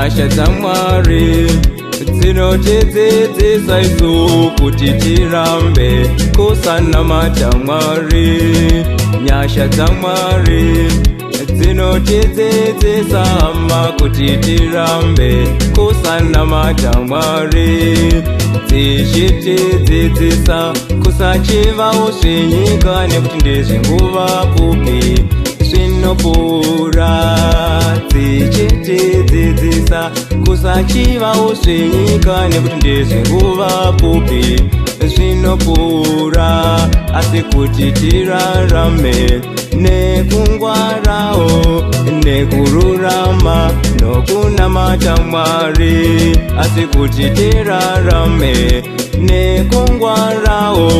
nyasha dzaMwari dzinotidzidzisa isu kuti tirambe kusanamata Mwari. Nyasha dzaMwari dzinotidzidzisa hama kuti tirambe kusanamata Mwari. Dzichitidzidzisa kusachivawo zvenyika nekuti ndezvenguva pfupi zvinopfuura. Dzichitidzidzisa kusachivawo zvenyika nekuti ndezvenguva pfupi zvinopfuura, asi kuti tirarame nekungwarawo nekururama nokunamata Mwari. Asi kuti tirarame nekungwarawo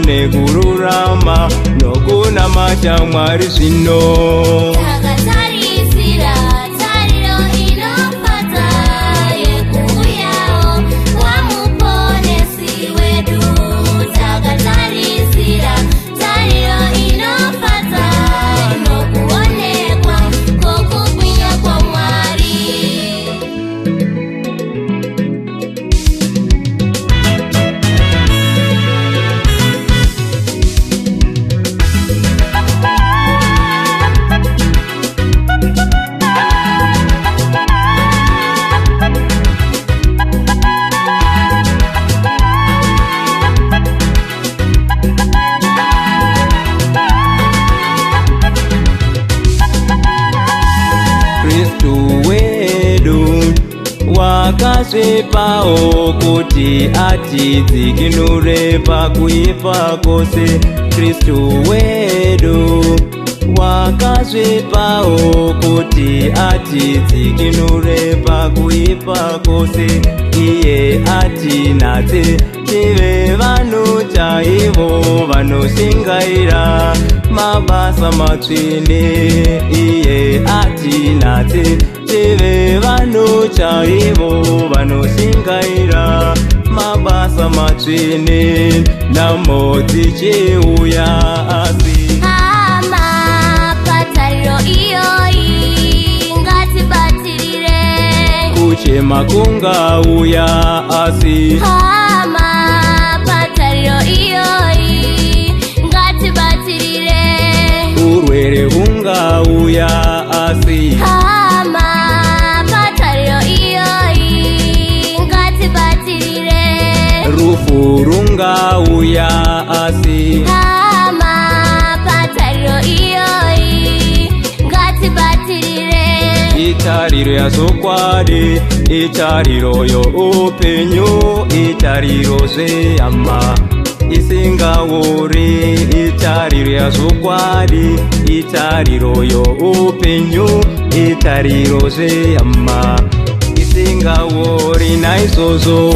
nekururama nokunamata Mwari zvino. Kristu wedu wakasvipawo kuti atidzikinure pakuipa kwose. Kristu wedu wakasvipawo kuti atidzikinure pakuipa kwose. Iye atinatse tive vanhu chaivo vanoshingaira mabasa matsvene. Iye atinatse tive vanhu chaivo vanoshingaira mabasa matsvene. Nhamo dzichiuya asi hama patariro iyoyi ngatibatirire. Kuchema kungauya asi hama patariro iyoyi ngatibatirire. Urwere hungauya asi hama patariro iyoyi ngatibatirire. Rufu rungauya asi hama patariro iyoyi ngatibatirire. Itariro yazokwadi, itariro youpenyu, itariro zvehama isingaori. Itariro yazokwadi, itariro youpenyu, itariro zvehama isingaori. Naizvozvo